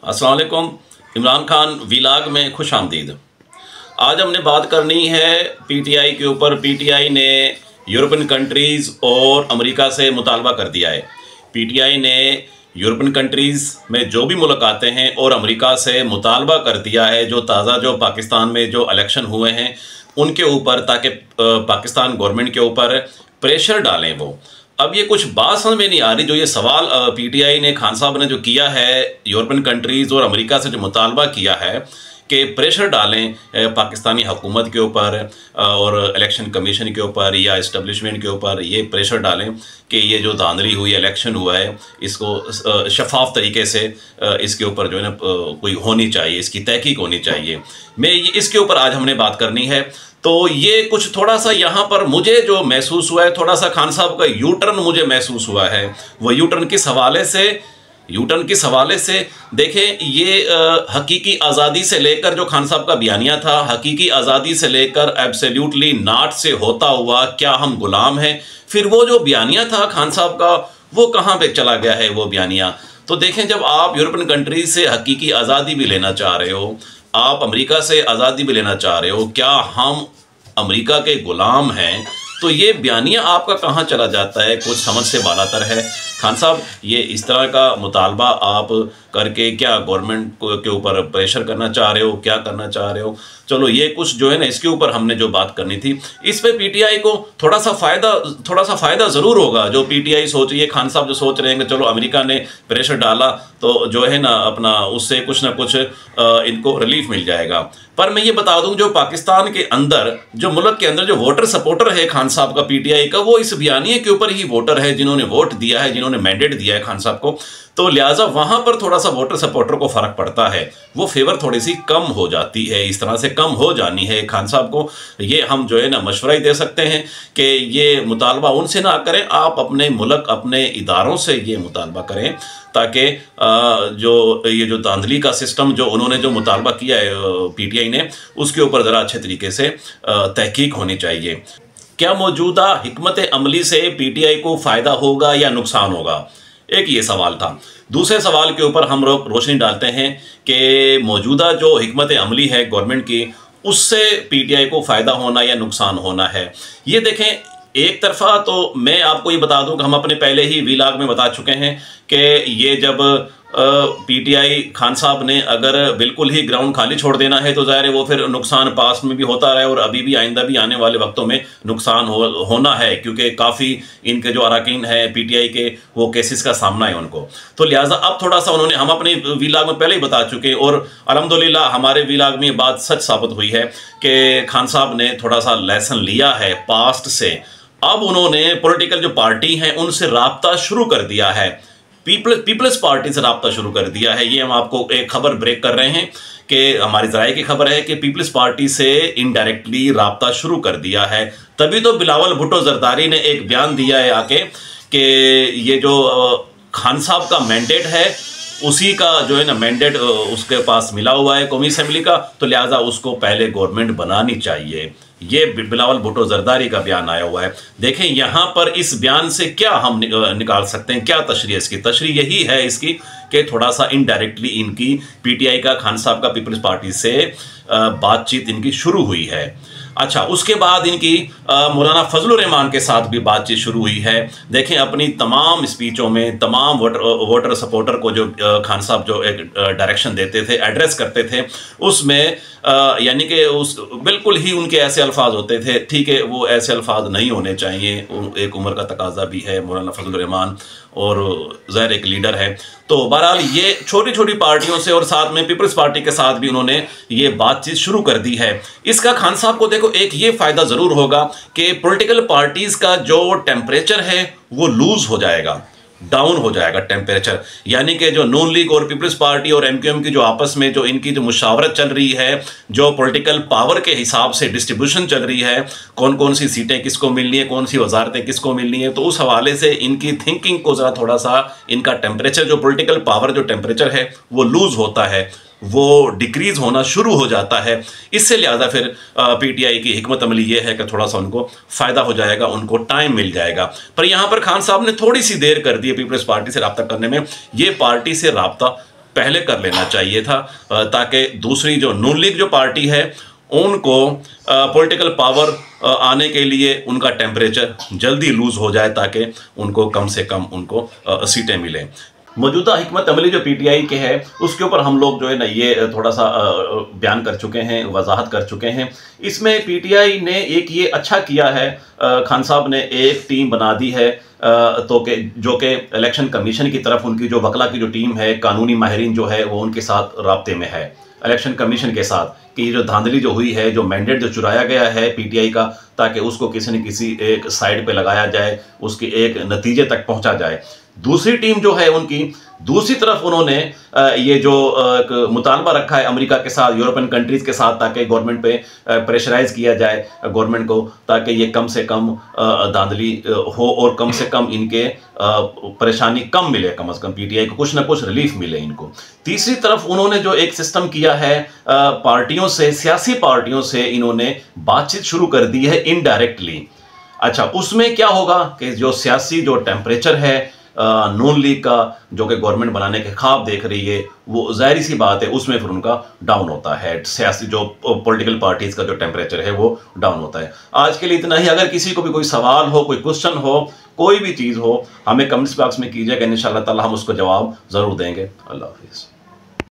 अस्सलाम वालेकुम। इमरान खान वीलाग में खुश आमदीद। आज हमने बात करनी है पीटीआई के ऊपर। पीटीआई ने यूरोपियन कंट्रीज़ और अमेरिका से मुतालबा कर दिया है। पीटीआई ने यूरोपियन कंट्रीज़ में जो भी मुल्क आते हैं और अमेरिका से मुतालबा कर दिया है जो ताज़ा जो पाकिस्तान में जो इलेक्शन हुए हैं उनके ऊपर, ताकि पाकिस्तान गवर्नमेंट के ऊपर प्रेशर डालें वो। अब ये कुछ बात समझ में नहीं आ रही। जो ये सवाल पीटीआई ने, खान साहब ने जो किया है यूरोपियन कंट्रीज़ और अमेरिका से जो मुतालबा किया है कि प्रेशर डालें पाकिस्तानी हुकूमत के ऊपर और इलेक्शन कमीशन के ऊपर या इस्टबलिशमेंट के ऊपर, ये प्रेशर डालें कि ये जो धांधली हुई, इलेक्शन हुआ है, इसको शफाफ तरीके से इसके ऊपर जो है ना कोई होनी चाहिए, इसकी तहकीक होनी चाहिए। इसके ऊपर आज हमने बात करनी है। तो ये कुछ थोड़ा सा यहाँ पर मुझे जो महसूस हुआ है, थोड़ा सा खान साहब का यू टर्न मुझे महसूस हुआ है। वो यू टर्न किस हवाले से देखें, ये हकीकी आज़ादी से लेकर जो खान साहब का बयानिया था, हकीकी आज़ादी से लेकर एब्सोल्युटली नॉट से होता हुआ क्या हम गुलाम हैं, फिर वो जो बयानिया था खान साहब का वो कहाँ पे चला गया है वो बयानिया। तो देखें, जब आप यूरोपियन कंट्रीज से हकीकी आज़ादी भी लेना चाह रहे हो, आप अमेरिका से आज़ादी भी लेना चाह रहे हो, क्या हम अमेरिका के गुलाम हैं, तो ये बयानिया आपका कहाँ चला जाता है, कुछ समझ से बालातर है। खान साहब, ये इस तरह का मुतालबा आप करके क्या गवर्नमेंट के ऊपर प्रेशर करना चाह रहे हो, क्या करना चाह रहे हो? चलो, ये कुछ जो है ना, इसके ऊपर हमने जो बात करनी थी, इस पे पीटीआई को थोड़ा सा फ़ायदा ज़रूर होगा। जो पीटीआई सोच रही है, खान साहब जो सोच रहे हैं कि चलो अमेरिका ने प्रेशर डाला तो जो है ना अपना उससे कुछ ना कुछ इनको रिलीफ मिल जाएगा। पर मैं ये बता दूं, जो पाकिस्तान के अंदर, जो मुल्क के अंदर जो वोटर सपोर्टर है खान साहब का, पीटीआई का, वो इस बयानिए के ऊपर ही वोटर है, जिन्होंने वोट दिया है, जिन्होंने मैंडेट दिया है खान साहब को। तो लिहाजा वहां पर थोड़ा सा वोटर सपोर्टर को फर्क पड़ता है, वो फेवर थोड़ी सी कम हो जाती है। इस तरह से कम हो जानी है खान साहब को। ये हम जो है ना मशवरा ही दे सकते हैं कि ये मुतालबा उनसे ना करें, आप अपने मुल्क, अपने इदारों से ये मुतालबा करें, ताकि जो धांधली का सिस्टम जो उन्होंने जो मुतालबा किया है पीटीआई ने, उसके ऊपर ज़रा अच्छे तरीके से तहकीक होनी चाहिए। क्या मौजूदा हिकमत अमली से पीटीआई को फ़ायदा होगा या नुकसान होगा? एक ये सवाल था। दूसरे सवाल के ऊपर हम रोशनी डालते हैं कि मौजूदा जो हिकमत अमली है गवर्नमेंट की, उससे पीटीआई को फ़ायदा होना या नुकसान होना है। ये देखें, एक तरफा तो मैं आपको ये बता दूं कि हम अपने पहले ही वीलाग में बता चुके हैं कि ये जब पीटीआई, खान साहब ने अगर बिल्कुल ही ग्राउंड खाली छोड़ देना है तो ज़ाहिर है वो फिर नुकसान पास्ट में भी होता रहा है और अभी भी आइंदा भी आने वाले वक्तों में नुकसान होना है, क्योंकि काफ़ी इनके जो अरकान हैं पीटीआई के, वो केसेस का सामना है उनको। तो लिहाजा अब थोड़ा सा उन्होंने, हम अपने वीलाग में पहले ही बता चुके हैं और अल्हम्दुलिल्लाह हमारे वीलाग में ये बात सच साबित हुई है कि खान साहब ने थोड़ा सा लेसन लिया है पास्ट से। अब उन्होंने पॉलिटिकल जो पार्टी हैं उनसे राब्ता शुरू कर दिया है, पीपल्स पार्टी से राब्ता शुरू कर दिया है। ये हम आपको एक खबर ब्रेक कर रहे हैं कि हमारी ज़राए की खबर है कि पीपल्स पार्टी से इनडायरेक्टली राब्ता शुरू कर दिया है। तभी तो बिलावल भुट्टो जरदारी ने एक बयान दिया है आके कि ये जो खान साहब का मैंडेट है, उसी का जो है ना मैंडेट उसके पास मिला हुआ है कौमी असम्बली का, तो लिहाजा उसको पहले गवर्नमेंट बनानी चाहिए। ये बिलावल भुट्टो जरदारी का बयान आया हुआ है। देखें, यहाँ पर इस बयान से क्या हम निकाल सकते हैं, क्या तशरीह इसकी? तशरीह यही है इसकी कि थोड़ा सा इनडायरेक्टली इनकी पीटीआई का, खान साहब का पीपल्स पार्टी से बातचीत इनकी शुरू हुई है। अच्छा, उसके बाद इनकी मौलाना फजलुर रहमान के साथ भी बातचीत शुरू हुई है। देखें, अपनी तमाम स्पीचों में तमाम वोटर सपोर्टर को जो खान साहब जो एक डायरेक्शन देते थे, एड्रेस करते थे, उसमें यानी कि उस बिल्कुल ही उनके ऐसे अल्फाज होते थे, ठीक है, वो ऐसे अल्फाज नहीं होने चाहिए, एक उम्र का तकाजा भी है, मौलाना फजलुर रहमान और ज़ाहिर एक लीडर है। तो बहरहाल ये छोटी छोटी पार्टियों से और साथ में पीपल्स पार्टी के साथ भी उन्होंने ये बातचीत शुरू कर दी है। इसका खान साहब को देखो एक ये फ़ायदा ज़रूर होगा कि पॉलिटिकल पार्टीज़ का जो टेम्परेचर है वो लूज़ हो जाएगा, डाउन हो जाएगा टेम्परेचर। यानी कि जो नून लीग और पीपल्स पार्टी और एमक्यूएम की जो आपस में जो इनकी जो मुशावरत चल रही है, जो पॉलिटिकल पावर के हिसाब से डिस्ट्रीब्यूशन चल रही है, कौन कौन सी सीटें किसको मिलनी है, कौन सी वजारतें किसको मिलनी है, तो उस हवाले से इनकी थिंकिंग को ज़रा थोड़ा सा, इनका टेम्परेचर, जो पॉलिटिकल पावर जो टेम्परेचर है वो लूज़ होता है, वो डिक्रीज़ होना शुरू हो जाता है। इससे लिहाजा फिर पीटीआई की हिकमत अमली ये है कि थोड़ा सा उनको फ़ायदा हो जाएगा, उनको टाइम मिल जाएगा। पर यहाँ पर खान साहब ने थोड़ी सी देर कर दी है पीपल्स पार्टी से रब्ता करने में। ये पार्टी से रब्ता पहले कर लेना चाहिए था, ताकि दूसरी जो नून लीग जो पार्टी है उनको पॉलिटिकल पावर आने के लिए उनका टेम्परेचर जल्दी लूज हो जाए, ताकि उनको कम से कम उनको सीटें मिलें। मौजूदा हिकमत अमली जो पीटीआई के है उसके ऊपर हम लोग जो है ना ये थोड़ा सा बयान कर चुके हैं, वजाहत कर चुके हैं। इसमें पीटीआई ने एक ये अच्छा किया है, खान साहब ने एक टीम बना दी है, तो के जो कि इलेक्शन कमीशन की तरफ उनकी जो वकला की जो टीम है, कानूनी माहिरीन जो है वो उनके साथ राब्ते में है इलेक्शन कमीशन के साथ, कि ये जो धांधली जो हुई है, जो मैंडेट जो चुराया गया है पीटीआई का, ताकि उसको किसी न किसी एक साइड पे लगाया जाए, उसके एक नतीजे तक पहुंचा जाए। दूसरी टीम जो है उनकी, दूसरी तरफ उन्होंने ये जो मुतालबा रखा है अमेरिका के साथ, यूरोपियन कंट्रीज़ के साथ, ताकि गवर्नमेंट पे प्रेशराइज किया जाए गवर्नमेंट को, ताकि ये कम से कम धांधली हो और कम से कम इनके परेशानी कम मिले, कम से कम पीटीआई को कुछ ना कुछ रिलीफ मिले इनको। तीसरी तरफ उन्होंने जो एक सिस्टम किया है, पार्टियों से, सियासी पार्टियों से इन्होंने बातचीत शुरू कर दी है इनडायरेक्टली। अच्छा, उसमें क्या होगा कि जो सियासी जो टेम्परेचर है नून लीग का, जो कि गवर्नमेंट बनाने के ख्वाब देख रही है, वो जाहिर सी बात है उसमें फिर उनका डाउन होता है, सियासी जो पॉलिटिकल पार्टीज का जो टेम्परेचर है वो डाउन होता है। आज के लिए इतना ही। अगर किसी को भी कोई सवाल हो, कोई क्वेश्चन हो, कोई भी चीज़ हो, हमें कमेंट्स बॉक्स में कीजिएगा, इंशाअल्लाह ताला हम उसको जवाब ज़रूर देंगे। अल्लाह हाफिज़।